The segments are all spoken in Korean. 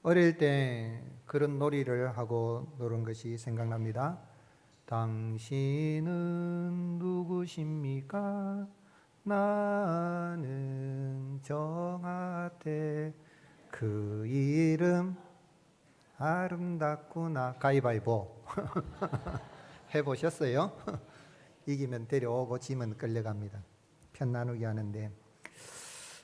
어릴 때 그런 놀이를 하고 노는 것이 생각납니다. 당신은 누구십니까? 나는 정하태. 그 이름 아름답구나. 가위바위보. 해보셨어요? 이기면 데려오고 지면 끌려갑니다. 편 나누기 하는데,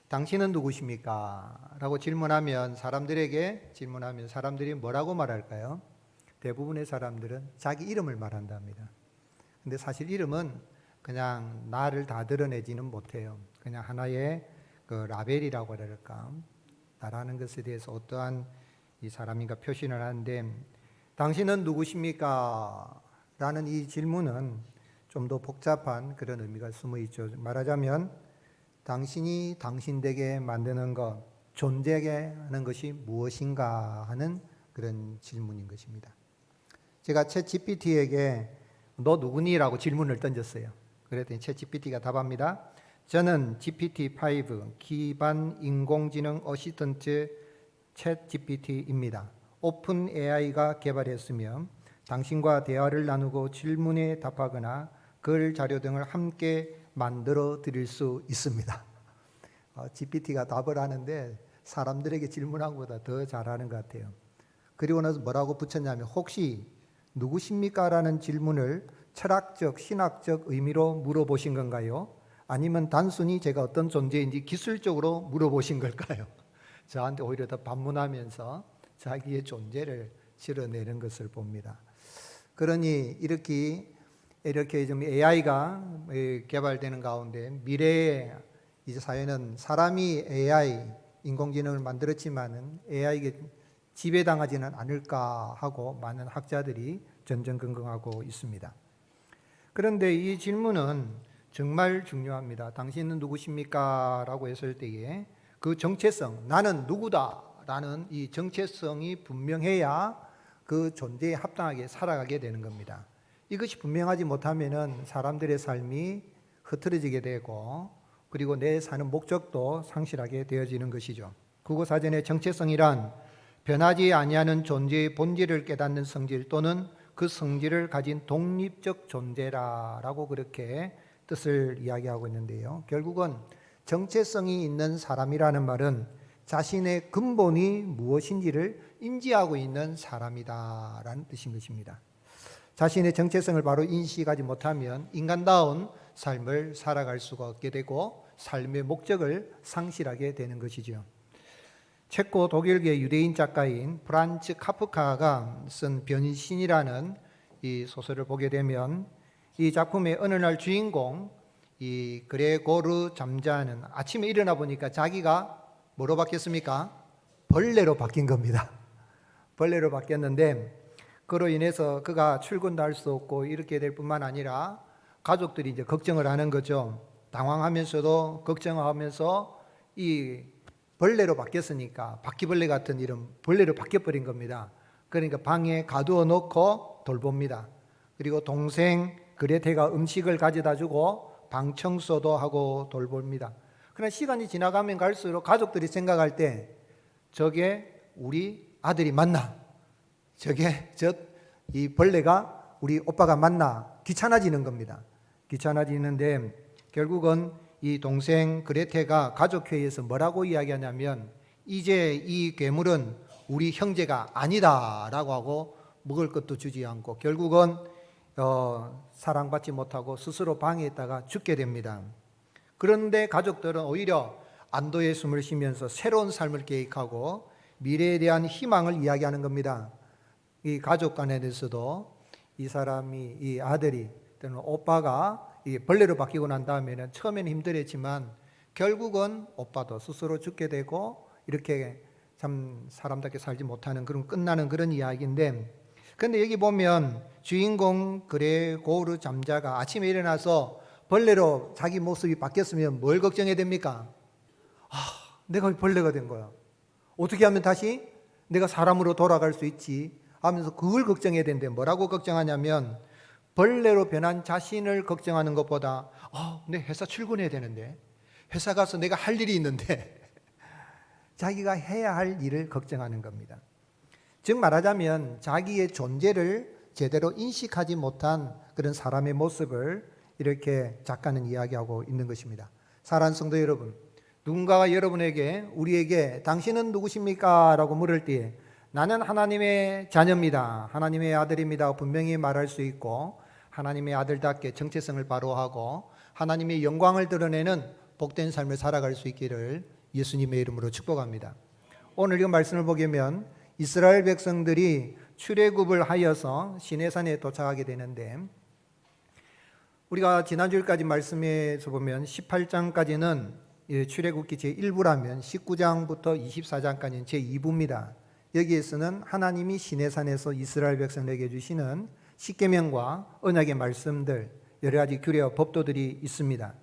당신은 누구십니까? 라고 질문하면 사람들이 뭐라고 말할까요? 대부분의 사람들은 자기 이름을 말한답니다. 근데 사실 이름은 그냥 나를 다 드러내지는 못해요. 그냥 하나의 그 라벨이라고 할까, 나라는 것에 대해서 어떠한 이 사람인가 표시를 하는데, 당신은 누구십니까? 라는 이 질문은 좀 더 복잡한 그런 의미가 숨어 있죠. 말하자면 당신이 당신되게 만드는 것, 존재하게 하는 것이 무엇인가 하는 그런 질문인 것입니다. 제가 챗GPT에게 너 누구니? 라고 질문을 던졌어요. 그랬더니 챗GPT가 답합니다. 저는 GPT-5 기반 인공지능 어시스턴트 챗GPT입니다. 오픈 AI가 개발했으며 당신과 대화를 나누고 질문에 답하거나 글 자료 등을 함께 만들어 드릴 수 있습니다. GPT가 답을 하는데 사람들에게 질문한 것보다 더 잘하는 것 같아요. 그리고 나서 뭐라고 붙였냐면, 혹시 누구십니까? 라는 질문을 철학적, 신학적 의미로 물어보신 건가요? 아니면 단순히 제가 어떤 존재인지 기술적으로 물어보신 걸까요? 저한테 오히려 더 반문하면서 자기의 존재를 드러내는 것을 봅니다. 그러니 이렇게 좀 AI가 개발되는 가운데 미래의 이제 사회는 사람이 AI, 인공지능을 만들었지만은 AI에게 지배당하지는 않을까 하고 많은 학자들이 전전긍긍하고 있습니다. 그런데 이 질문은 정말 중요합니다. 당신은 누구십니까? 라고 했을 때에 그 정체성, 나는 누구다 라는 이 정체성이 분명해야 그 존재에 합당하게 살아가게 되는 겁니다. 이것이 분명하지 못하면은 사람들의 삶이 흐트러지게 되고, 그리고 내 사는 목적도 상실하게 되어지는 것이죠. 국어사전의 정체성이란 변하지 아니하는 존재의 본질을 깨닫는 성질 또는 그 성질을 가진 독립적 존재라고 그렇게 뜻을 이야기하고 있는데요. 결국은 정체성이 있는 사람이라는 말은 자신의 근본이 무엇인지를 인지하고 있는 사람이다라는 뜻인 것입니다. 자신의 정체성을 바로 인식하지 못하면 인간다운 삶을 살아갈 수가 없게 되고 삶의 목적을 상실하게 되는 것이죠. 체코 독일계 유대인 작가인 프란츠 카프카가 쓴 변신이라는 이 소설을 보게 되면 이 작품의 어느 날 주인공 이 그레고르 잠자는 아침에 일어나 보니까 자기가 뭐로 바뀌었습니까? 벌레로 바뀐 겁니다. 벌레로 바뀌었는데 그로 인해서 그가 출근도 할 수 없고 이렇게 될 뿐만 아니라 가족들이 이제 걱정을 하는 거죠. 당황하면서도 걱정하면서 이 벌레로 바뀌었으니까 바퀴벌레 같은 이런 벌레로 바뀌어버린 겁니다. 그러니까 방에 가두어 놓고 돌봅니다. 그리고 동생 그레테가 음식을 가져다 주고 방 청소도 하고 돌봅니다. 그러나 시간이 지나가면 갈수록 가족들이 생각할 때 저게 우리 아들이 맞나? 이 벌레가 우리 오빠가 맞나? 귀찮아지는 겁니다. 귀찮아지는데 결국은 이 동생 그레테가 가족회의에서 뭐라고 이야기하냐면, 이제 이 괴물은 우리 형제가 아니다라고 하고 먹을 것도 주지 않고 결국은 사랑받지 못하고 스스로 방에 있다가 죽게 됩니다. 그런데 가족들은 오히려 안도의 숨을 쉬면서 새로운 삶을 계획하고 미래에 대한 희망을 이야기하는 겁니다. 이 가족 간에서도 이 아들이 또는 오빠가 이 벌레로 바뀌고 난 다음에는 처음에는 힘들었지만 결국은 오빠도 스스로 죽게 되고 이렇게 참 사람답게 살지 못하는 그런 끝나는 그런 이야기인데, 그런데 여기 보면 주인공 그레고르 잠자가 아침에 일어나서 벌레로 자기 모습이 바뀌었으면 뭘 걱정해야 됩니까? 내가 벌레가 된 거야. 어떻게 하면 다시 내가 사람으로 돌아갈 수 있지? 하면서 그걸 걱정해야 되는데 뭐라고 걱정하냐면, 벌레로 변한 자신을 걱정하는 것보다 내 회사 출근해야 되는데, 회사 가서 내가 할 일이 있는데 자기가 해야 할 일을 걱정하는 겁니다. 즉 말하자면 자기의 존재를 제대로 인식하지 못한 그런 사람의 모습을 이렇게 작가는 이야기하고 있는 것입니다. 사랑하는 성도 여러분, 누군가가 여러분에게 우리에게 당신은 누구십니까? 라고 물을 때에 나는 하나님의 자녀입니다. 하나님의 아들입니다. 분명히 말할 수 있고 하나님의 아들답게 정체성을 바로하고 하나님의 영광을 드러내는 복된 삶을 살아갈 수 있기를 예수님의 이름으로 축복합니다. 오늘 이 말씀을 보면 이스라엘 백성들이 출애굽을 하여서 시내산에 도착하게 되는데 우리가 지난주일까지 말씀에서 보면 18장까지는 출애굽기 제1부라면 19장부터 24장까지는 제2부입니다. 여기에서는 하나님이 시내산에서 이스라엘 백성에게 주시는 십계명과 언약의 말씀들, 여러 가지 규례와 법도들이 있습니다.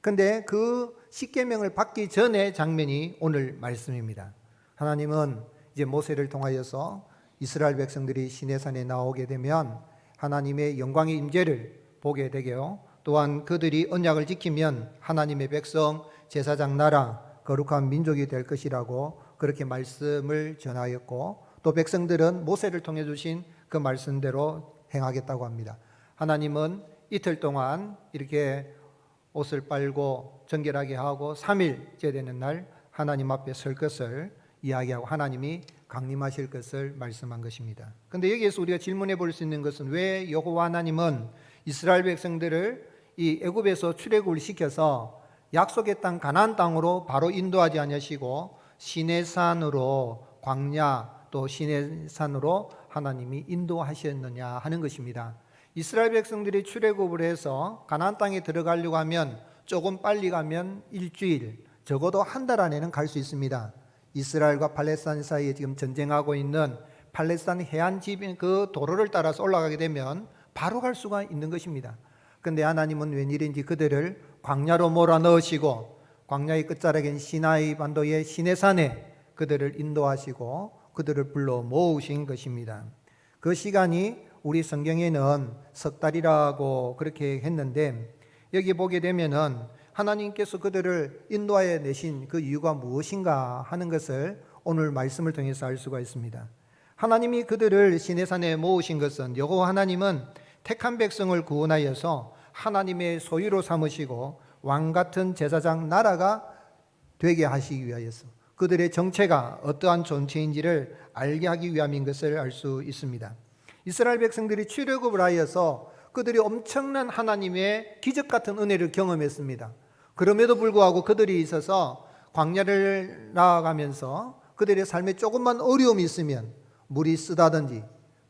그런데 그 십계명을 받기 전의 장면이 오늘 말씀입니다. 하나님은 이제 모세를 통하여서 이스라엘 백성들이 시내산에 나오게 되면 하나님의 영광의 임재를 보게 되게요. 또한 그들이 언약을 지키면 하나님의 백성, 제사장 나라, 거룩한 민족이 될 것이라고 그렇게 말씀을 전하였고 또 백성들은 모세를 통해 주신 그 말씀대로 행하겠다고 합니다. 하나님은 이틀 동안 이렇게 옷을 빨고 정결하게 하고 3일째 되는 날 하나님 앞에 설 것을 이야기하고 하나님이 강림하실 것을 말씀한 것입니다. 그런데 여기에서 우리가 질문해 볼 수 있는 것은 왜 여호와 하나님은 이스라엘 백성들을 이 애굽에서 출애굽을 시켜서 약속의 땅 가나안 땅으로 바로 인도하지 않으시고 시내산으로 광야 또 시내산으로 하나님이 인도하셨느냐 하는 것입니다. 이스라엘 백성들이 출애굽을 해서 가나안 땅에 들어가려고 하면 조금 빨리 가면 일주일, 적어도 한 달 안에는 갈 수 있습니다. 이스라엘과 팔레스타인 사이에 지금 전쟁하고 있는 팔레스타인 해안 지빙 그 도로를 따라서 올라가게 되면 바로 갈 수가 있는 것입니다. 그런데 하나님은 웬일인지 그들을 광야로 몰아넣으시고 광야의 끝자락인 시나이 반도의 시내산에 그들을 인도하시고 그들을 불러 모으신 것입니다. 그 시간이 우리 성경에는 석 달이라고 그렇게 했는데 여기 보게 되면은 하나님께서 그들을 인도하여 내신 그 이유가 무엇인가 하는 것을 오늘 말씀을 통해서 알 수가 있습니다. 하나님이 그들을 시내산에 모으신 것은 여호와 하나님은 택한 백성을 구원하여서 하나님의 소유로 삼으시고 왕같은 제사장 나라가 되게 하시기 위하여서 그들의 정체가 어떠한 존재인지를 알게 하기 위함인 것을 알 수 있습니다. 이스라엘 백성들이 출애굽을 하여서 그들이 엄청난 하나님의 기적 같은 은혜를 경험했습니다. 그럼에도 불구하고 그들이 있어서 광야를 나아가면서 그들의 삶에 조금만 어려움이 있으면 물이 쓰다든지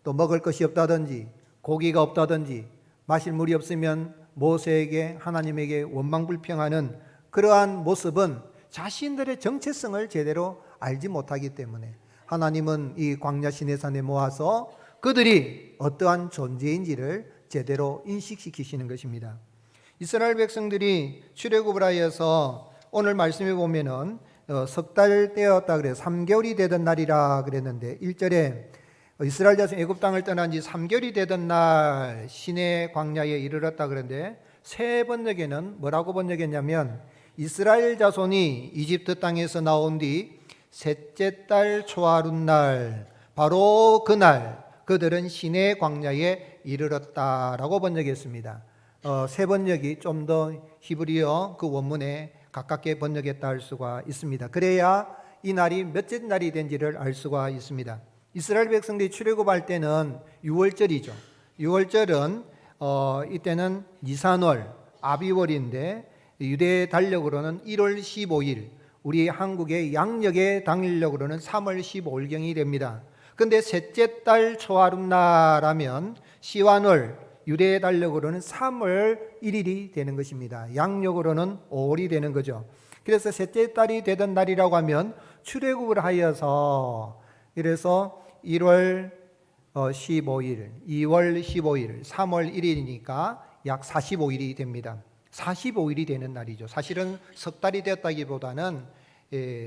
또 먹을 것이 없다든지 고기가 없다든지 마실 물이 없으면 모세에게 하나님에게 원망불평하는 그러한 모습은 자신들의 정체성을 제대로 알지 못하기 때문에 하나님은 이 광야 시내산에 모아서 그들이 어떠한 존재인지를 제대로 인식시키시는 것입니다. 이스라엘 백성들이 출애굽을 하여서 오늘 말씀에 보면은 석 달 때였다 그래요. 3개월이 되던 날이라 그랬는데 1절에 이스라엘 자손이 애굽 땅을 떠난 지 3개월이 되던 날 시내 광야에 이르렀다 그랬는데 새 번역에는 뭐라고 번역했냐면 이스라엘 자손이 이집트 땅에서 나온 뒤 셋째 달 초하룻날 바로 그날 그들은 시내 광야에 이르렀다라고 번역했습니다. 새 번역이 좀 더 히브리어 그 원문에 가깝게 번역했다 할 수가 있습니다. 그래야 이 날이 몇째 날이 된지를 알 수가 있습니다. 이스라엘 백성들이 출애굽할 때는 6월절이죠. 6월절은 이때는 니산월, 아비월인데 유대 달력으로는 1월 15일, 우리 한국의 양력의 당일력으로는 3월 15일경이 됩니다. 그런데 셋째 달 초하룻날 하면 시완월, 유대 달력으로는 3월 1일이 되는 것입니다. 양력으로는 5월이 되는 거죠. 그래서 셋째 달이 되던 날이라고 하면 출애굽을 하여서 이래서 1월 15일, 2월 15일, 3월 1일이니까 약 45일이 됩니다. 45일이 되는 날이죠. 사실은 석 달이 되었다기보다는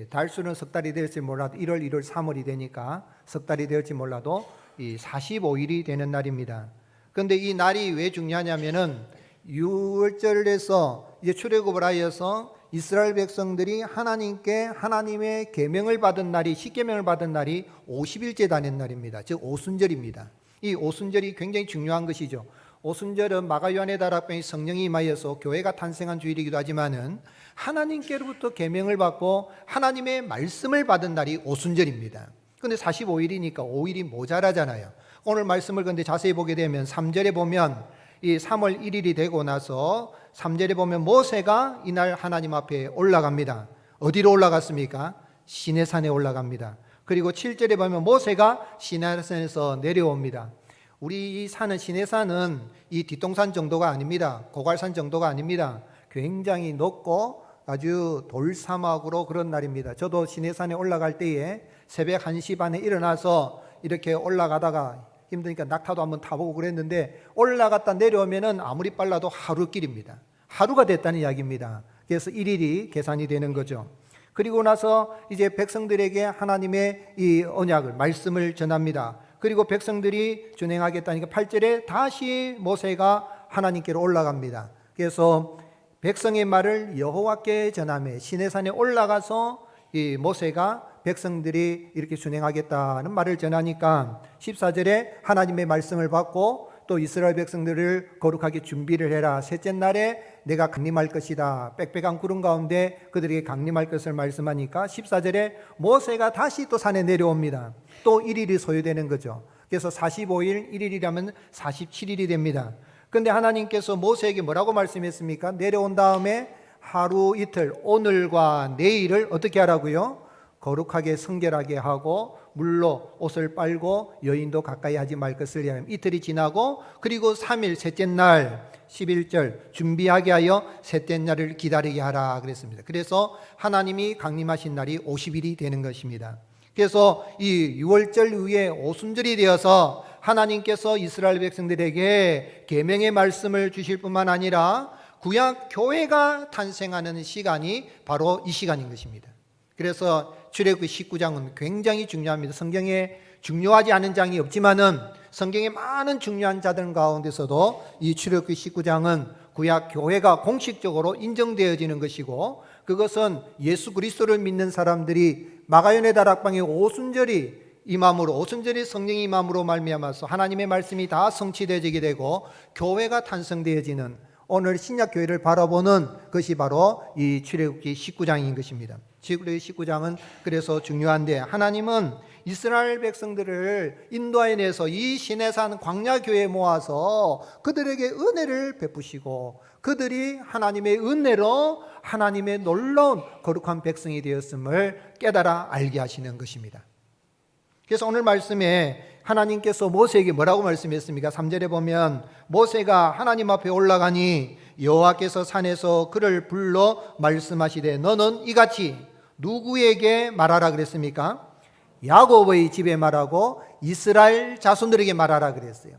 달수는 석 달이 될지 몰라도 1월, 1월, 3월이 되니까 석 달이 될지 몰라도 이 45일이 되는 날입니다. 그런데 이 날이 왜 중요하냐면은 6월절에서 이제 출애굽을 하여서 이스라엘 백성들이 하나님께 하나님의 계명을 받은 날이, 십계명을 받은 날이 50일째 다는 날입니다. 즉 오순절입니다. 이 오순절이 굉장히 중요한 것이죠. 오순절은 마가요한의 다락방에 성령이 임하여서 교회가 탄생한 주일이기도 하지만은 하나님께로부터 계명을 받고 하나님의 말씀을 받은 날이 오순절입니다. 그런데 45일이니까 5일이 모자라잖아요. 오늘 말씀을 근데 자세히 보게 되면 3절에 보면 이 3월 1일이 되고 나서 3절에 보면 모세가 이날 하나님 앞에 올라갑니다. 어디로 올라갔습니까? 시내산에 올라갑니다. 그리고 7절에 보면 모세가 시내산에서 내려옵니다. 우리 이 산은, 시내산은 이 뒷동산 정도가 아닙니다. 고갈산 정도가 아닙니다. 굉장히 높고 아주 돌사막으로 그런 날입니다. 저도 시내산에 올라갈 때에 새벽 1시 반에 일어나서 이렇게 올라가다가 힘드니까 낙타도 한번 타보고 그랬는데, 올라갔다 내려오면은 아무리 빨라도 하루 길입니다. 하루가 됐다는 이야기입니다. 그래서 1일이 계산이 되는 거죠. 그리고 나서 이제 백성들에게 하나님의 이 언약을, 말씀을 전합니다. 그리고 백성들이 준행하겠다니까 8절에 다시 모세가 하나님께로 올라갑니다. 그래서 백성의 말을 여호와께 전하며 시내산에 올라가서 이 모세가 백성들이 이렇게 준행하겠다는 말을 전하니까 14절에 하나님의 말씀을 받고 또 이스라엘 백성들을 거룩하게 준비를 해라. 셋째 날에 내가 강림할 것이다. 빽빽한 구름 가운데 그들에게 강림할 것을 말씀하니까 14절에 모세가 다시 또 산에 내려옵니다. 또 1일이 소요되는 거죠. 그래서 45일, 1일이라면 47일이 됩니다. 그런데 하나님께서 모세에게 뭐라고 말씀했습니까? 내려온 다음에 하루 이틀, 오늘과 내일을 어떻게 하라고요? 거룩하게 성결하게 하고 물로 옷을 빨고 여인도 가까이 하지 말 것을 위하여. 이틀이 지나고 그리고 3일 셋째 날 11절 준비하게 하여 셋째 날을 기다리게 하라 그랬습니다. 그래서 하나님이 강림하신 날이 50일이 되는 것입니다. 그래서 이 6월절 후에 오순절이 되어서 하나님께서 이스라엘 백성들에게 계명의 말씀을 주실 뿐만 아니라 구약 교회가 탄생하는 시간이 바로 이 시간인 것입니다. 그래서 출애굽기 19장은 굉장히 중요합니다. 성경에 중요하지 않은 장이 없지만은 성경에 많은 중요한 자들 가운데서도 이 출애굽기 19장은 구약 교회가 공식적으로 인정되어지는 것이고, 그것은 예수 그리스도를 믿는 사람들이 마가연의 다락방에 오순절이 임함으로, 오순절이 성령이 임함으로 말미암아서 하나님의 말씀이 다 성취되어지게 되고 교회가 탄생되어지는, 오늘 신약 교회를 바라보는 것이 바로 이 출애굽기 19장인 것입니다. 출애굽기 19장은 그래서 중요한데, 하나님은 이스라엘 백성들을 인도해내서 이 시내산 광야 교회에 모아서 그들에게 은혜를 베푸시고 그들이 하나님의 은혜로 하나님의 놀라운 거룩한 백성이 되었음을 깨달아 알게 하시는 것입니다. 그래서 오늘 말씀에 하나님께서 모세에게 뭐라고 말씀했습니까? 3절에 보면 모세가 하나님 앞에 올라가니 여호와께서 산에서 그를 불러 말씀하시되 너는 이같이 누구에게 말하라 그랬습니까? 야곱의 집에 말하고 이스라엘 자손들에게 말하라 그랬어요.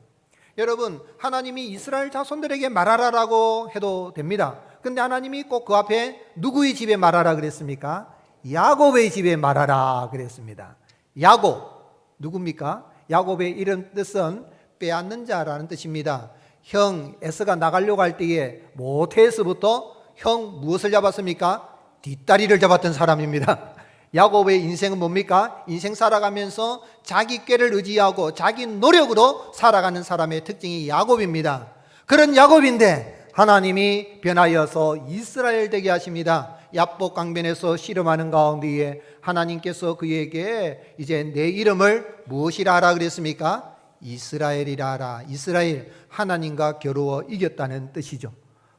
여러분, 하나님이 이스라엘 자손들에게 말하라라고 해도 됩니다. 근데 하나님이 꼭 그 앞에 누구의 집에 말하라 그랬습니까? 야곱의 집에 말하라 그랬습니다. 야곱 누굽니까? 야곱의 이름 뜻은 빼앗는 자라는 뜻입니다. 형 에서가 나가려고 할 때에 모태에서부터 형 무엇을 잡았습니까? 뒷다리를 잡았던 사람입니다. 야곱의 인생은 뭡니까? 인생 살아가면서 자기 꾀를 의지하고 자기 노력으로 살아가는 사람의 특징이 야곱입니다. 그런 야곱인데 하나님이 변하여서 이스라엘 되게 하십니다. 야복 강변에서 씨름하는 가운데에 하나님께서 그에게 이제 내 이름을 무엇이라 하라 그랬습니까? 이스라엘이라 하라. 이스라엘, 하나님과 겨루어 이겼다는 뜻이죠.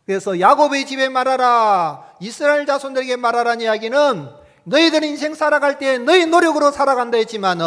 그래서 야곱의 집에 말하라, 이스라엘 자손들에게 말하라는 이야기는 너희들 인생 살아갈 때 너희 노력으로 살아간다 했지만은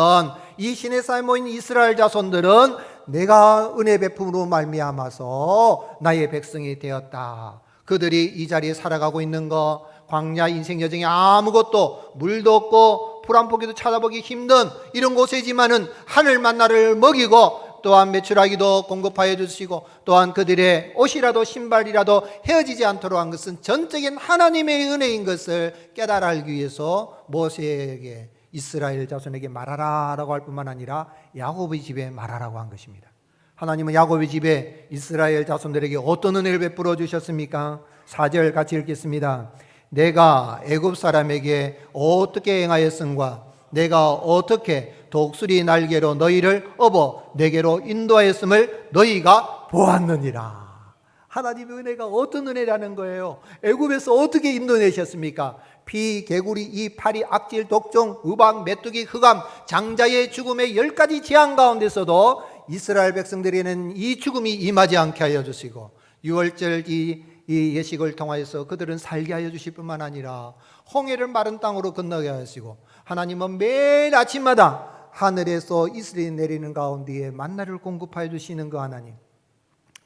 이 시내산에 모인 이스라엘 자손들은 내가 은혜 베품으로 말미암아서 나의 백성이 되었다. 그들이 이 자리에 살아가고 있는 거, 광야 인생 여정에 아무것도, 물도 없고 풀 한 포기도 찾아보기 힘든 이런 곳이지만은 하늘 만나를 먹이고 또한 매출하기도 공급하여 주시고 또한 그들의 옷이라도 신발이라도 헤어지지 않도록 한 것은 전적인 하나님의 은혜인 것을 깨달아 알기 위해서 모세에게 이스라엘 자손에게 말하라라고 할 뿐만 아니라 야곱의 집에 말하라고 한 것입니다. 하나님은 야곱의 집에 이스라엘 자손들에게 어떤 은혜를 베풀어 주셨습니까? 4절 같이 읽겠습니다. 내가 애굽 사람에게 어떻게 행하였음과 내가 어떻게 독수리 날개로 너희를 업어 내게로 인도하였음을 너희가 보았느니라. 하나님의 은혜가 어떤 은혜라는 거예요. 애굽에서 어떻게 인도내셨습니까? 피, 개구리, 이, 파리, 악질, 독종, 우박, 메뚜기, 흑암, 장자의 죽음의 10가지 재앙 가운데서도 이스라엘 백성들에게는 이 죽음이 임하지 않게 하여 주시고, 유월절 이 예식을 통하여서 그들은 살게 하여 주실 뿐만 아니라 홍해를 마른 땅으로 건너게 하시고, 하나님은 매일 아침마다 하늘에서 이슬이 내리는 가운데에 만나를 공급하여 주시는 그 하나님,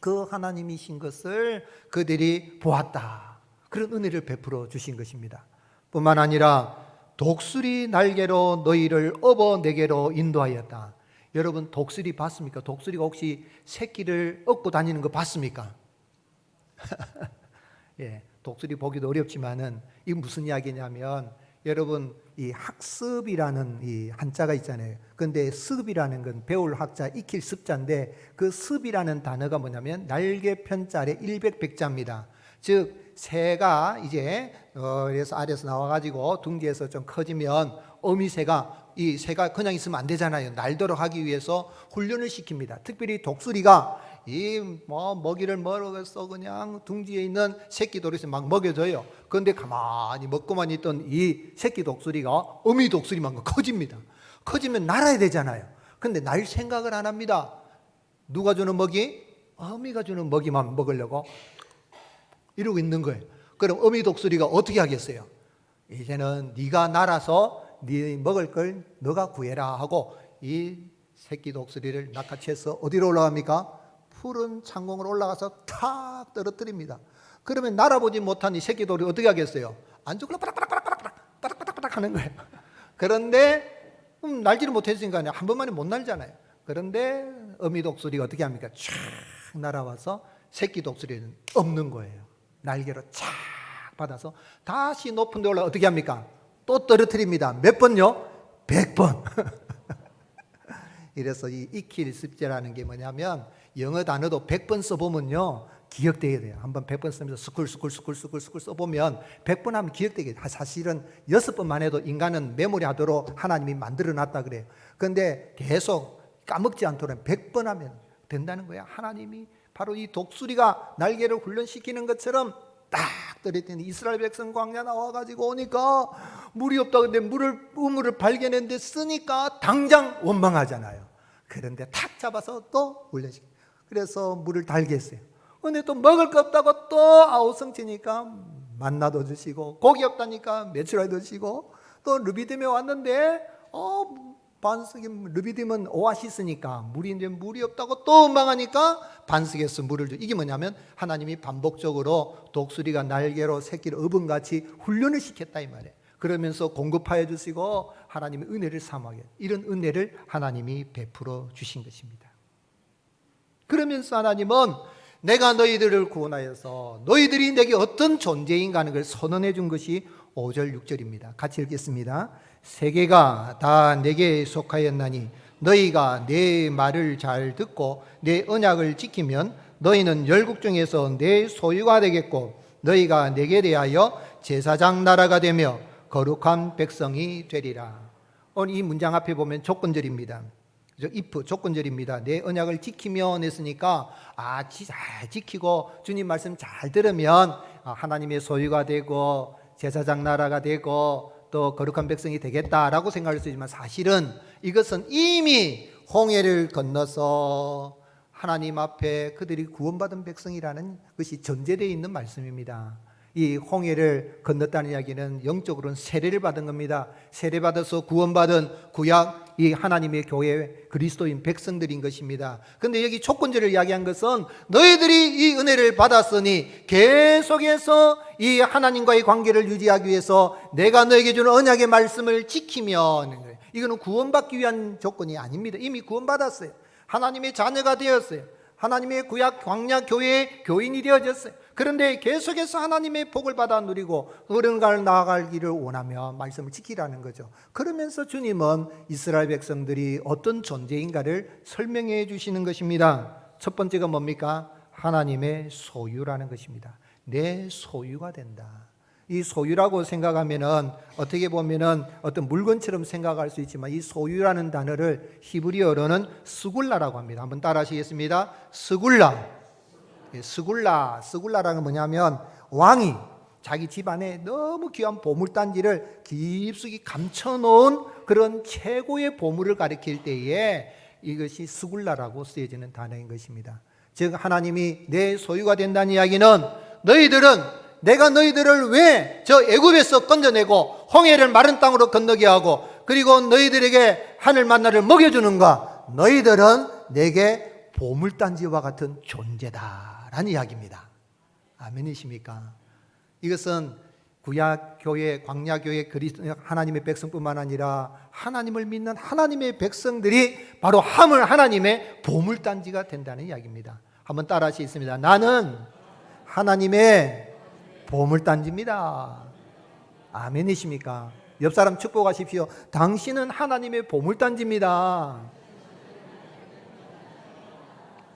그 하나님이신 것을 그들이 보았다. 그런 은혜를 베풀어 주신 것입니다. 뿐만 아니라 독수리 날개로 너희를 업어 내게로 인도하였다. 여러분, 독수리 봤습니까? 독수리가 혹시 새끼를 업고 다니는 거 봤습니까? 예, 독수리 보기도 어렵지만은 이게 무슨 이야기냐면, 여러분, 이 학습이라는 이 한자가 있잖아요. 근데 습이라는 건 배울 학자, 익힐 습자인데, 그 습이라는 단어가 뭐냐면 날개 편자의 일백백자입니다. 즉 새가 이제 그래서 아래에서 나와가지고 둥지에서 좀 커지면 어미새가, 이 새가 그냥 있으면 안 되잖아요. 날도록 하기 위해서 훈련을 시킵니다. 특별히 독수리가 이 먹이를 먹어서 그냥 둥지에 있는 새끼 독수리 막 먹여줘요. 그런데 가만히 먹고만 있던 이 새끼 독수리가 어미 독수리만큼 커집니다. 커지면 날아야 되잖아요. 근데 날 생각을 안 합니다. 누가 주는 먹이? 어미가 주는 먹이만 먹으려고 이러고 있는 거예요. 그럼 어미 독수리가 어떻게 하겠어요? 이제는 네가 날아서 네 먹을 걸 너가 구해라 하고 이 새끼 독수리를 낚아채서 어디로 올라갑니까? 푸른 창공으로 올라가서 탁 떨어뜨립니다. 그러면 날아보지 못한 이 새끼 독수리 어떻게 하겠어요? 안 죽을라 빠락빠락 하는 거예요. 그런데 날지를 못했으니까 한 번만에 못 날잖아요. 그런데 어미 독수리가 어떻게 합니까? 쫙 날아와서 새끼 독수리는 없는 거예요. 날개로 쫙 받아서 다시 높은 데 올라 어떻게 합니까? 또 떨어뜨립니다. 몇 번요? 100번. 이래서 이 익힐 습자라는 게 뭐냐면, 영어 단어도 100번 써보면요 기억되게 돼요. 한번 100번 쓰면서 스쿨 써보면 100번 하면 기억되게 돼요. 사실은 6번만 해도 인간은 메모리 하도록 하나님이 만들어 놨다 그래요. 그런데 계속 까먹지 않도록 100번 하면 된다는 거예요. 하나님이 바로 이 독수리가 날개를 훈련시키는 것처럼 딱 떨어뜨린 이스라엘 백성 광야 나와가지고 오니까 물이 없다. 근데 우물을 발견했는데 쓰니까 당장 원망하잖아요. 그런데 탁 잡아서 또 훈련시켜. 그래서 물을 달게 했어요. 근데 또 먹을 거 없다고 또 아우성치니까 만나도 주시고, 고기 없다니까 메추라도 주시고, 또 르비딤에 왔는데 반석이, 르비딤은 오아시스니까 물인데 물이 없다고 또 원망하니까 반석에서 물을 줘. 이게 뭐냐면 하나님이 반복적으로 독수리가 날개로 새끼를 어분같이 훈련을 시켰다 이 말이에요. 그러면서 공급하여 주시고 하나님의 은혜를 삼하게, 이런 은혜를 하나님이 베풀어 주신 것입니다. 그러면서 하나님은 내가 너희들을 구원하여서 너희들이 내게 어떤 존재인가 하는 걸 선언해 준 것이 5절 6절입니다. 같이 읽겠습니다. 세계가 다 내게 속하였나니 너희가 내 말을 잘 듣고 내 언약을 지키면 너희는 열국 중에서 내 소유가 되겠고 너희가 내게 대하여 제사장 나라가 되며 거룩한 백성이 되리라. 오늘 이 문장 앞에 보면 조건절입니다. if 조건절입니다. 내 언약을 지키면 했으니까 잘 지키고 주님 말씀 잘 들으면 하나님의 소유가 되고 제사장 나라가 되고 또 거룩한 백성이 되겠다라고 생각할 수 있지만, 사실은 이것은 이미 홍해를 건너서 하나님 앞에 그들이 구원받은 백성이라는 것이 전제되어 있는 말씀입니다. 이 홍해를 건넜다는 이야기는 영적으로는 세례를 받은 겁니다. 세례받아서 구원받은 구약 이 하나님의 교회 그리스도인 백성들인 것입니다. 그런데 여기 조건절을 이야기한 것은 너희들이 이 은혜를 받았으니 계속해서 이 하나님과의 관계를 유지하기 위해서 내가 너에게 주는 언약의 말씀을 지키면, 이거는 구원받기 위한 조건이 아닙니다. 이미 구원받았어요. 하나님의 자녀가 되었어요. 하나님의 구약 광야 교회의 교인이 되어졌어요. 그런데 계속해서 하나님의 복을 받아 누리고 어른갈 나아가기를 원하며 말씀을 지키라는 거죠. 그러면서 주님은 이스라엘 백성들이 어떤 존재인가를 설명해 주시는 것입니다. 첫 번째가 뭡니까? 하나님의 소유라는 것입니다. 내 소유가 된다. 이 소유라고 생각하면은 어떻게 보면은 어떤 물건처럼 생각할 수 있지만 이 소유라는 단어를 히브리어로는 스굴라라고 합니다. 한번 따라 하시겠습니다. 스굴라. 스굴라라는 건 뭐냐면 왕이 자기 집안에 너무 귀한 보물단지를 깊숙이 감춰놓은 그런 최고의 보물을 가리킬 때에 이것이 스굴라라고 쓰여지는 단어인 것입니다. 즉 하나님이 내 소유가 된다는 이야기는 내가 너희들을 왜 저 애굽에서 건져내고 홍해를 마른 땅으로 건너게 하고 그리고 너희들에게 하늘 만나를 먹여주는가? 너희들은 내게 보물단지와 같은 존재다라는 이야기입니다. 아멘이십니까? 이것은 구약교회, 광야교회 하나님의 백성뿐만 아니라 하나님을 믿는 하나님의 백성들이 바로 하나님의 보물단지가 된다는 이야기입니다. 한번 따라 하시겠습니다. 나는 하나님의 보물단지입니다. 아멘이십니까? 옆 사람 축복하십시오. 당신은 하나님의 보물단지입니다.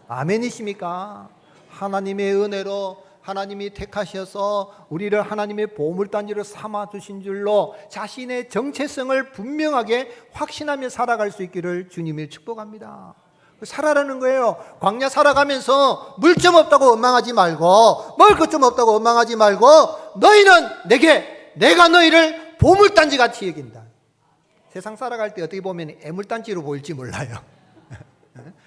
아멘이십니까? 하나님의 은혜로 하나님이 택하셔서 우리를 하나님의 보물단지로 삼아주신 줄로 자신의 정체성을 분명하게 확신하며 살아갈 수 있기를 주님이 축복합니다. 살아라는 거예요. 광야 살아가면서 물 좀 없다고 원망하지 말고 먹을 것 좀 없다고 원망하지 말고 너희는 내가 너희를 보물단지 같이 여긴다. 세상 살아갈 때 어떻게 보면 애물단지로 보일지 몰라요.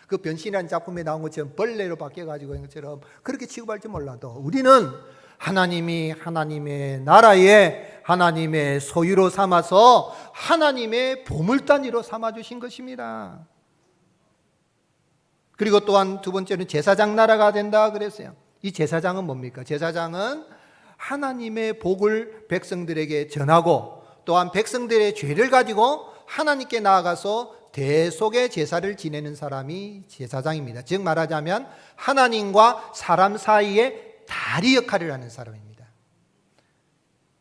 그 변신이라는 작품에 나온 것처럼 벌레로 바뀌어가지고 있는 것처럼 그렇게 취급할지 몰라도 우리는 하나님이 하나님의 나라에 하나님의 소유로 삼아서 하나님의 보물단지로 삼아주신 것입니다. 그리고 또한 두 번째는 제사장 나라가 된다 그랬어요. 이 제사장은 뭡니까? 제사장은 하나님의 복을 백성들에게 전하고 또한 백성들의 죄를 가지고 하나님께 나아가서 대속의 제사를 지내는 사람이 제사장입니다. 즉 말하자면 하나님과 사람 사이에 다리 역할을 하는 사람입니다.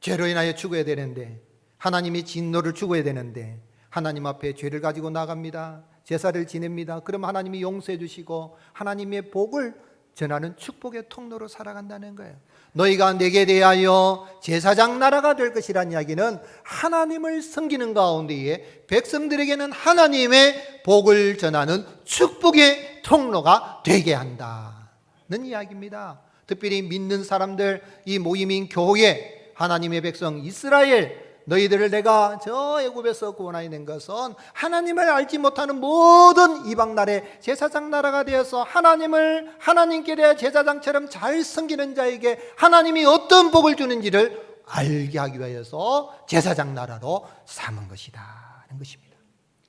죄로 인하여 죽어야 되는데 하나님이 진노를 죽어야 되는데 하나님 앞에 죄를 가지고 나갑니다. 제사를 지냅니다. 그럼 하나님이 용서해 주시고 하나님의 복을 전하는 축복의 통로로 살아간다는 거예요. 너희가 내게 대하여 제사장 나라가 될 것이라는 이야기는 하나님을 섬기는 가운데에 백성들에게는 하나님의 복을 전하는 축복의 통로가 되게 한다는 이야기입니다. 특별히 믿는 사람들, 이 모임인 교회, 하나님의 백성 이스라엘, 너희들을 내가 저 애굽에서 구원하여 낸 것은 하나님을 알지 못하는 모든 이방 나라의 제사장 나라가 되어서 하나님께 대해 제사장처럼 잘 섬기는 자에게 하나님이 어떤 복을 주는지를 알게 하기 위해서 제사장 나라로 삼은 것이다는 것입니다.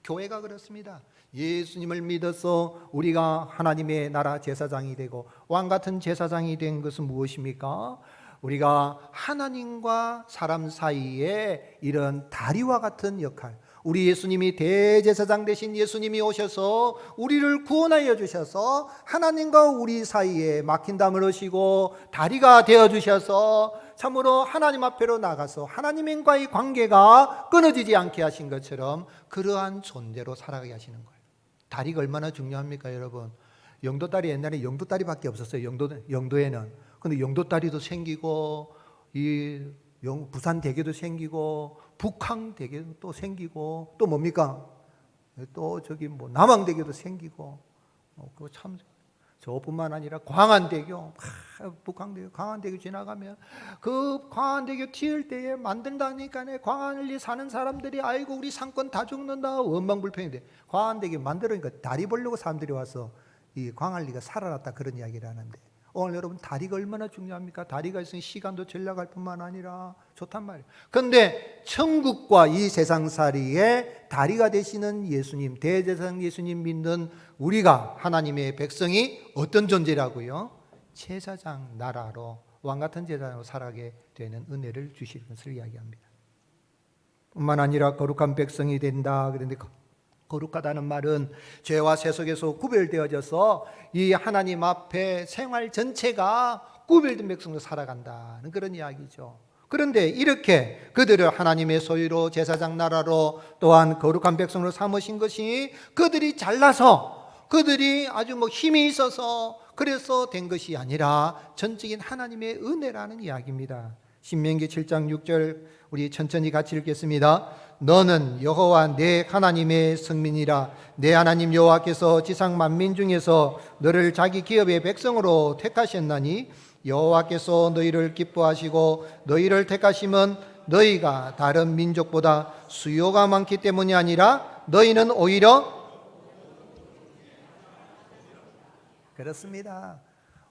교회가 그렇습니다. 예수님을 믿어서 우리가 하나님의 나라 제사장이 되고 왕 같은 제사장이 된 것은 무엇입니까? 우리가 하나님과 사람 사이에 이런 다리와 같은 역할, 우리 예수님이 대제사장 되신 예수님이 오셔서 우리를 구원하여 주셔서 하나님과 우리 사이에 막힌 담을 하시고 다리가 되어 주셔서 참으로 하나님 앞에로 나가서 하나님과의 관계가 끊어지지 않게 하신 것처럼 그러한 존재로 살아가게 하시는 거예요. 다리가 얼마나 중요합니까, 여러분? 영도다리, 옛날에 영도다리밖에 없었어요. 영도에는. 근데 영도다리도 생기고 부산대교도 생기고 북항대교도 또 생기고 또 뭡니까? 또 저기 남항대교도 생기고 그거 참 저뿐만 아니라 광안대교, 북항대교, 광안대교 지나가면 그 광안대교 튀을 때에 만든다니까 광안리 사는 사람들이 아이고 우리 상권 다 죽는다 원망불평인데 광안대교 만들으니까 다리 보려고 사람들이 와서 이 광안리가 살아났다 그런 이야기를 하는데 오늘 여러분 다리가 얼마나 중요합니까? 다리가 있으면 시간도 전략할 뿐만 아니라 좋단 말이에요. 그런데 천국과 이 세상살이에 다리가 되시는 예수님, 대제사장 예수님 믿는 우리가 하나님의 백성이 어떤 존재라고요? 제사장 나라로 왕같은 제사장으로 살아가게 되는 은혜를 주실 것을 이야기합니다. 뿐만 아니라 거룩한 백성이 된다. 그런데 거룩하다는 말은 죄와 세 속에서 구별되어져서 이 하나님 앞에 생활 전체가 구별된 백성으로 살아간다는 그런 이야기죠. 그런데 이렇게 그들을 하나님의 소유로 제사장 나라로 또한 거룩한 백성으로 삼으신 것이 그들이 잘나서 그들이 아주 힘이 있어서 그래서 된 것이 아니라 전적인 하나님의 은혜라는 이야기입니다. 신명기 7장 6절 우리 천천히 같이 읽겠습니다. 너는 여호와 내 하나님의 성민이라. 내 하나님 여호와께서 지상 만민 중에서 너를 자기 기업의 백성으로 택하셨나니 여호와께서 너희를 기뻐하시고 너희를 택하심은 너희가 다른 민족보다 수요가 많기 때문이 아니라 너희는 오히려 그렇습니다.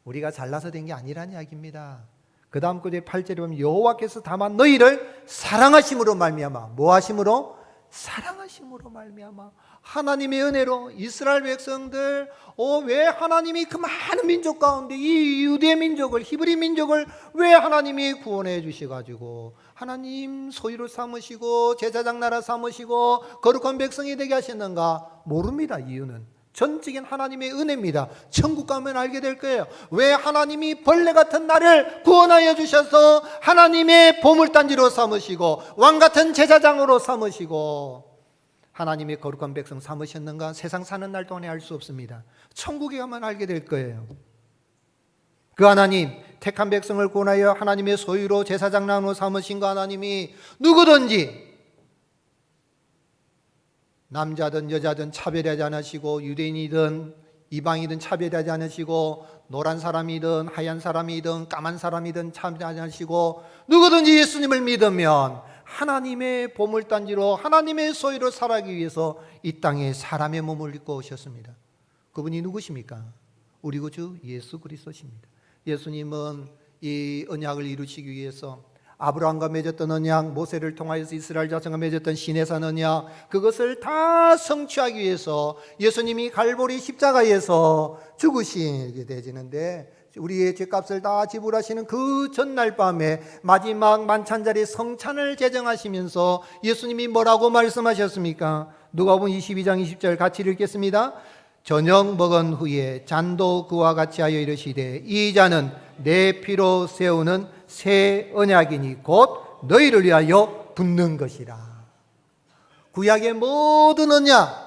우리가 잘나서 된 게 아니라는 이야기입니다. 그 다음 구절 8절에 보면 여호와께서 다만 너희를 사랑하심으로 말미암아. 뭐 하심으로? 사랑하심으로 말미암아. 하나님의 은혜로 이스라엘 백성들 왜 하나님이 그 많은 민족 가운데 이 유대 민족을 히브리 민족을 왜 하나님이 구원해 주셔가지고 하나님 소유로 삼으시고 제사장 나라 삼으시고 거룩한 백성이 되게 하셨는가? 모릅니다. 이유는 전적인 하나님의 은혜입니다. 천국 가면 알게 될 거예요. 왜 하나님이 벌레 같은 나를 구원하여 주셔서 하나님의 보물단지로 삼으시고 왕 같은 제사장으로 삼으시고 하나님의 거룩한 백성 삼으셨는가? 세상 사는 날 동안에 알 수 없습니다. 천국에 가면 알게 될 거예요. 그 하나님 택한 백성을 구원하여 하나님의 소유로 제사장 나라로 삼으신 그 하나님이 누구든지 남자든 여자든 차별하지 않으시고 유대인이든 이방이든 차별하지 않으시고 노란 사람이든 하얀 사람이든 까만 사람이든 차별하지 않으시고 누구든지 예수님을 믿으면 하나님의 보물단지로 하나님의 소유로 살아가기 위해서 이 땅에 사람의 몸을 입고 오셨습니다. 그분이 누구십니까? 우리 구주 예수 그리스도십니다. 예수님은 이 언약을 이루시기 위해서 아브라함과 맺었던 언약, 모세를 통하여서 이스라엘 자손과 맺었던 시내산 언약, 그것을 다 성취하기 위해서 예수님이 갈보리 십자가에서 죽으시게 되지는데 우리의 죄값을 다 지불하시는 그 전날 밤에 마지막 만찬자리 성찬을 제정하시면서 예수님이 뭐라고 말씀하셨습니까? 누가복음 22장 20절 같이 읽겠습니다. 저녁 먹은 후에 잔도 그와 같이 하여 이르시되 이 잔은 내 피로 세우는 새 언약이니 곧 너희를 위하여 붓는 것이라. 구약의 모든 언약,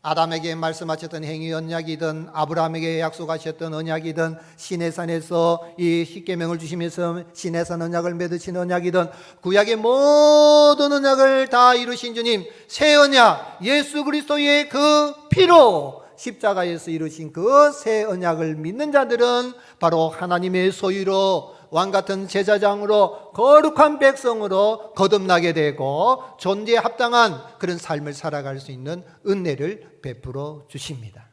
아담에게 말씀하셨던 행위 언약이든 아브라함에게 약속하셨던 언약이든 시내산에서 이 십계명을 주시면서 시내산 언약을 맺으신 언약이든 구약의 모든 언약을 다 이루신 주님 새 언약 예수 그리스도의 그 피로 십자가에서 이루신 그 새 언약을 믿는 자들은 바로 하나님의 소유로 왕같은 제사장으로 거룩한 백성으로 거듭나게 되고 존재에 합당한 그런 삶을 살아갈 수 있는 은혜를 베풀어 주십니다.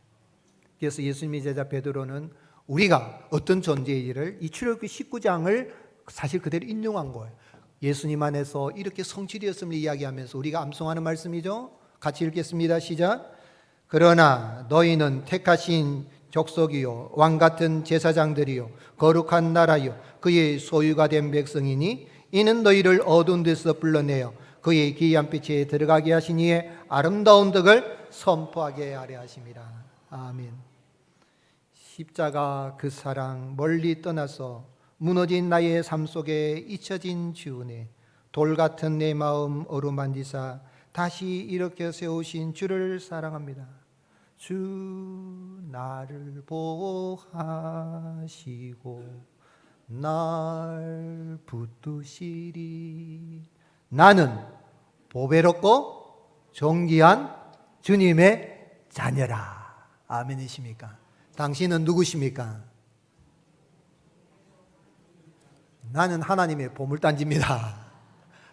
그래서 예수님의 제자 베드로는 우리가 어떤 존재인지를 이 출애굽기 19장을 사실 그대로 인용한 거예요. 예수님 안에서 이렇게 성취되었음을 이야기하면서 우리가 암송하는 말씀이죠. 같이 읽겠습니다. 시작. 그러나 너희는 택하신 족속이요 왕같은 제사장들이요 거룩한 나라요 그의 소유가 된 백성이니 이는 너희를 어두운 데서 불러내어 그의 기이한 빛에 들어가게 하시니에 아름다운 덕을 선포하게 하려 하심이라. 아멘. 십자가 그 사랑 멀리 떠나서 무너진 나의 삶 속에 잊혀진 주은혜 돌 같은 내 마음 어루만지사 다시 일으켜 세우신 주를 사랑합니다. 주 나를 보호하시고 날 붙드시리. 나는 보배롭고 존귀한 주님의 자녀라. 아멘이십니까? 당신은 누구십니까? 나는 하나님의 보물단지입니다.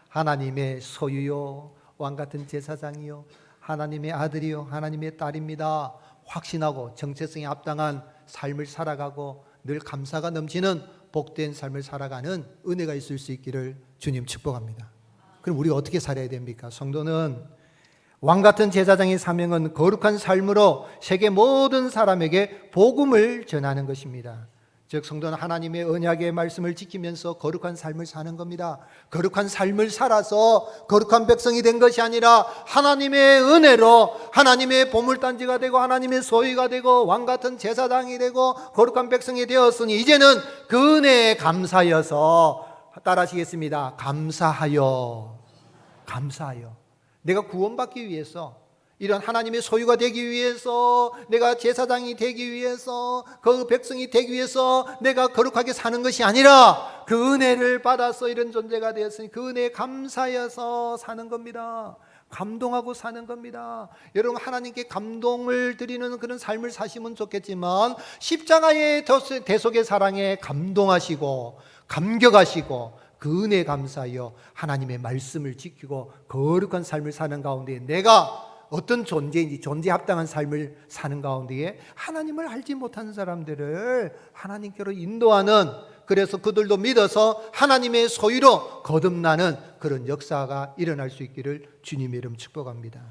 하나님의 소유요 왕같은 제사장이요 하나님의 아들이요 하나님의 딸입니다. 확신하고 정체성에 합당한 삶을 살아가고 늘 감사가 넘치는 복된 삶을 살아가는 은혜가 있을 수 있기를 주님 축복합니다. 그럼 우리가 어떻게 살아야 됩니까? 성도는 왕같은 제사장의 사명은 거룩한 삶으로 세계 모든 사람에게 복음을 전하는 것입니다. 즉 성도는 하나님의 언약의 말씀을 지키면서 거룩한 삶을 사는 겁니다. 거룩한 삶을 살아서 거룩한 백성이 된 것이 아니라 하나님의 은혜로 하나님의 보물단지가 되고 하나님의 소유가 되고 왕같은 제사장이 되고 거룩한 백성이 되었으니 이제는 그 은혜에 감사하여서 따라하시겠습니다. 감사하여 내가 구원받기 위해서 이런 하나님의 소유가 되기 위해서, 내가 제사장이 되기 위해서, 그 백성이 되기 위해서 내가 거룩하게 사는 것이 아니라 그 은혜를 받아서 이런 존재가 되었으니 그 은혜에 감사해서 사는 겁니다. 감동하고 사는 겁니다. 여러분, 하나님께 감동을 드리는 그런 삶을 사시면 좋겠지만 십자가의 대속의 사랑에 감동하시고 감격하시고 그 은혜에 감사하여 하나님의 말씀을 지키고 거룩한 삶을 사는 가운데 내가 어떤 존재인지 존재에 합당한 삶을 사는 가운데에 하나님을 알지 못하는 사람들을 하나님께로 인도하는, 그래서 그들도 믿어서 하나님의 소유로 거듭나는 그런 역사가 일어날 수 있기를 주님의 이름 축복합니다.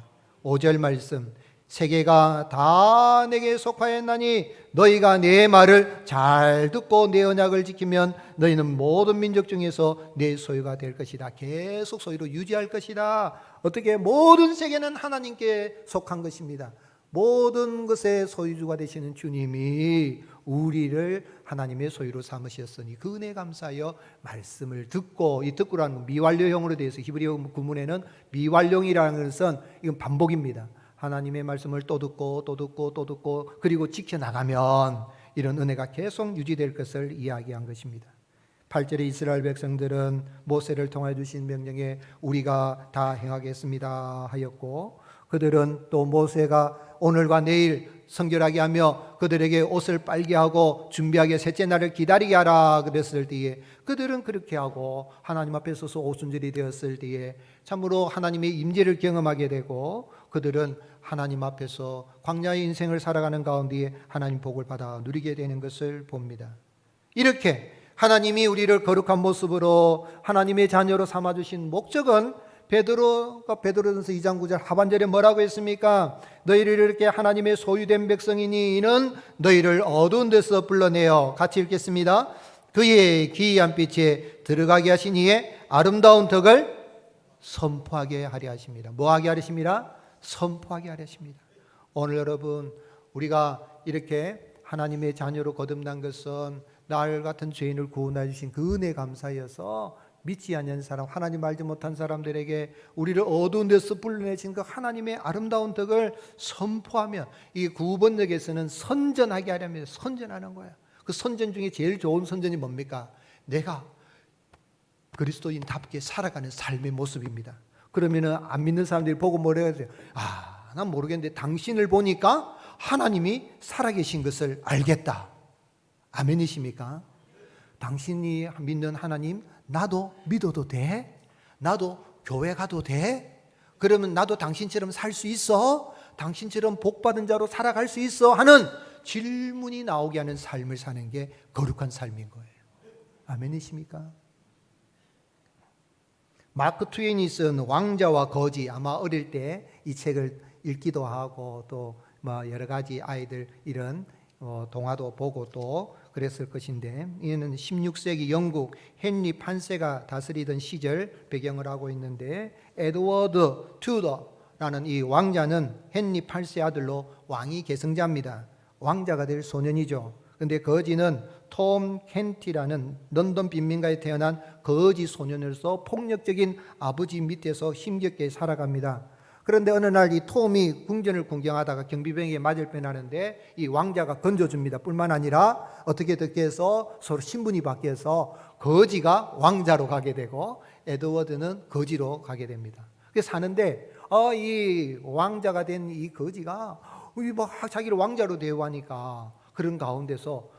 5절 말씀, 세계가 다 내게 속하였나니 너희가 내 말을 잘 듣고 내 언약을 지키면 너희는 모든 민족 중에서 내 소유가 될 것이다. 계속 소유로 유지할 것이다. 어떻게? 모든 세계는 하나님께 속한 것입니다. 모든 것의 소유주가 되시는 주님이 우리를 하나님의 소유로 삼으셨으니 그 은혜에 감사하여 말씀을 듣고, 이 듣고라는 미완료형으로 되어서 히브리어 구문에는 미완료이라는 것은 이건 반복입니다. 하나님의 말씀을 또 듣고 또 듣고 또 듣고 그리고 지켜나가면 이런 은혜가 계속 유지될 것을 이야기한 것입니다. 8절에 이스라엘 백성들은 모세를 통하여 주신 명령에 우리가 다 행하겠습니다 하였고, 그들은 또 모세가 오늘과 내일 성결하게 하며 그들에게 옷을 빨게 하고 준비하게 셋째 날을 기다리게 하라 그랬을 때에 그들은 그렇게 하고 하나님 앞에 서서 오순절이 되었을 때에 참으로 하나님의 임재를 경험하게 되고 그들은 하나님 앞에서 광야의 인생을 살아가는 가운데 하나님 복을 받아 누리게 되는 것을 봅니다. 이렇게 하나님이 우리를 거룩한 모습으로 하나님의 자녀로 삼아주신 목적은 베드로전서 2장 9절 하반절에 뭐라고 했습니까? 너희를 이렇게 하나님의 소유된 백성이니 이는 너희를 어두운 데서 불러내어, 같이 읽겠습니다. 그의 기이한 빛에 들어가게 하신 이의 아름다운 덕을 선포하게 하려 하십니다. 뭐 하게 하십니다? 선포하게 하려 하십니다. 오늘 여러분, 우리가 이렇게 하나님의 자녀로 거듭난 것은 날 같은 죄인을 구원해 주신 그 은혜에 감사여서 믿지 않는 사람, 하나님 알지 못한 사람들에게 우리를 어두운 데서 불러내신 그 하나님의 아름다운 덕을 선포하며, 이 구번역에서는 선전하게 하려면 선전하는 거예요. 그 선전 중에 제일 좋은 선전이 뭡니까? 내가 그리스도인답게 살아가는 삶의 모습입니다. 그러면은 안 믿는 사람들이 보고 뭐라 해야 난 모르겠는데 당신을 보니까 하나님이 살아계신 것을 알겠다. 아멘이십니까? 당신이 믿는 하나님 나도 믿어도 돼? 나도 교회 가도 돼? 그러면 나도 당신처럼 살 수 있어? 당신처럼 복받은 자로 살아갈 수 있어? 하는 질문이 나오게 하는 삶을 사는 게 거룩한 삶인 거예요. 아멘이십니까? 마크 트웨인이 쓴 왕자와 거지, 아마 어릴 때 이 책을 읽기도 하고 또 여러 가지 아이들 이런 동화도 보고 또 그랬을 것인데, 이는 16세기 영국 헨리 8세가 다스리던 시절 배경을 하고 있는데, 에드워드 튜더라는 이 왕자는 헨리 8세 아들로 왕위 계승자입니다. 왕자가 될 소년이죠. 그런데 거지는 톰 켄티라는 런던 빈민가에 태어난 거지 소년으로서 폭력적인 아버지 밑에서 힘겹게 살아갑니다. 그런데 어느 날 이 톰이 궁전을 구경하다가 경비병에게 맞을 뻔하는데 이 왕자가 건져줍니다. 뿐만 아니라 어떻게 해서 서로 신분이 바뀌어서 거지가 왕자로 가게 되고 에드워드는 거지로 가게 됩니다. 그래서 사는데 이 왕자가 된 이 거지가 막 자기를 왕자로 대우하니까 그런 가운데서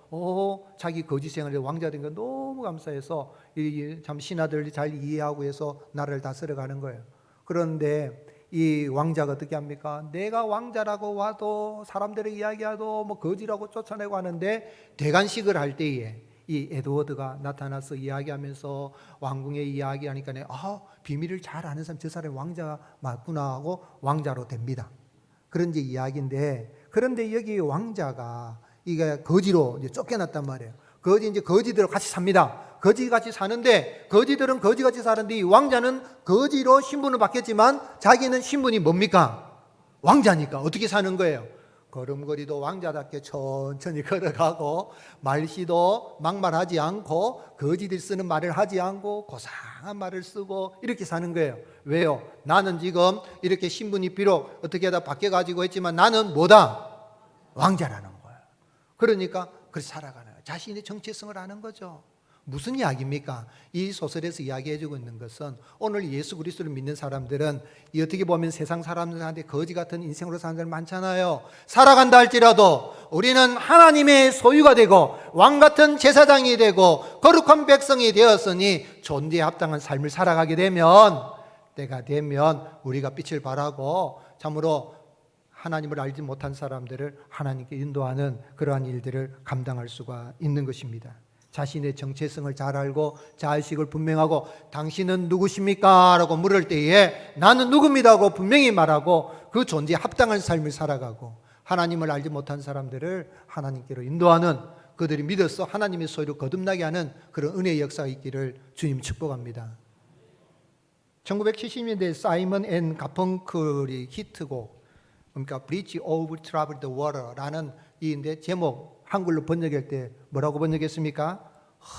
자기 거지 생활에 왕자 된 거 너무 감사해서 참 신하들 잘 이해하고 해서 나라를 다스려 가는 거예요. 그런데 이 왕자가 어떻게 합니까? 내가 왕자라고 와도 사람들이 이야기해도 거지라고 쫓아내고 하는데, 대관식을 할 때에 이 에드워드가 나타나서 이야기하면서 왕궁에 이야기하니까 비밀을 잘 아는 사람, 저 사람이 왕자 맞구나 하고 왕자로 됩니다. 그런 이제 이야기인데, 그런데 여기 왕자가 이게 거지로 이제 쫓겨났단 말이에요. 거지들 같이 삽니다. 거지같이 사는데, 거지들은 거지같이 사는데 이 왕자는 거지로 신분을 바뀌었지만 자기는 신분이 뭡니까? 왕자니까 어떻게 사는 거예요? 걸음걸이도 왕자답게 천천히 걸어가고 말씨도 막말하지 않고 거지들 쓰는 말을 하지 않고 고상한 말을 쓰고 이렇게 사는 거예요. 왜요? 나는 지금 이렇게 신분이 비록 어떻게 하다 바뀌어가지고 했지만 나는 뭐다? 왕자라는 거예요. 그러니까 그렇게 살아가는 거예요. 자신의 정체성을 아는 거죠. 무슨 이야기입니까? 이 소설에서 이야기해주고 있는 것은 오늘 예수 그리스도를 믿는 사람들은 이 어떻게 보면 세상 사람들한테 거지 같은 인생으로 사는 사람들 많잖아요. 살아간다 할지라도 우리는 하나님의 소유가 되고 왕 같은 제사장이 되고 거룩한 백성이 되었으니 존재에 합당한 삶을 살아가게 되면 때가 되면 우리가 빛을 발하고 참으로 하나님을 알지 못한 사람들을 하나님께 인도하는 그러한 일들을 감당할 수가 있는 것입니다. 자신의 정체성을 잘 알고 자의식을 분명하고 당신은 누구십니까? 라고 물을 때에 나는 누굽니다 하고 분명히 말하고 그 존재에 합당한 삶을 살아가고 하나님을 알지 못한 사람들을 하나님께로 인도하는 그들이 믿어서 하나님의 소유를 거듭나게 하는 그런 은혜의 역사가 있기를 주님 축복합니다. 1970년대 사이먼 앤 가펑클이 히트곡 그러니까 Bridge over Troubled Water라는 이인데 제목 한글로 번역할 때 뭐라고 번역했습니까?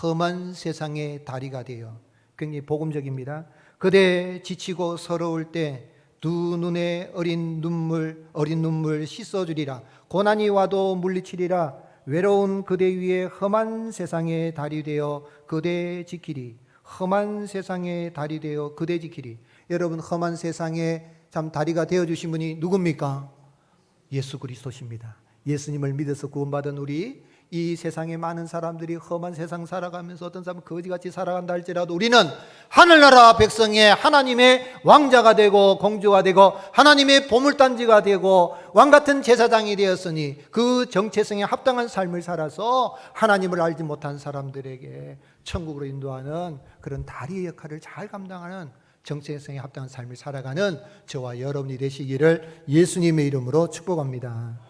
험한 세상의 다리가 되어. 굉장히 복음적입니다. 그대 지치고 서러울 때 두 눈에 어린 눈물 씻어주리라. 고난이 와도 물리치리라. 외로운 그대 위에 험한 세상의 다리 되어 그대 지키리. 험한 세상의 다리 되어 그대 지키리. 여러분 험한 세상에 참 다리가 되어주신 분이 누굽니까? 예수 그리스도십니다. 예수님을 믿어서 구원받은 우리 이 세상에 많은 사람들이 험한 세상 살아가면서 어떤 사람은 거지같이 살아간다 할지라도 우리는 하늘나라 백성의 하나님의 왕자가 되고 공주가 되고 하나님의 보물단지가 되고 왕같은 제사장이 되었으니 그 정체성에 합당한 삶을 살아서 하나님을 알지 못한 사람들에게 천국으로 인도하는 그런 다리의 역할을 잘 감당하는 정체성에 합당한 삶을 살아가는 저와 여러분이 되시기를 예수님의 이름으로 축복합니다.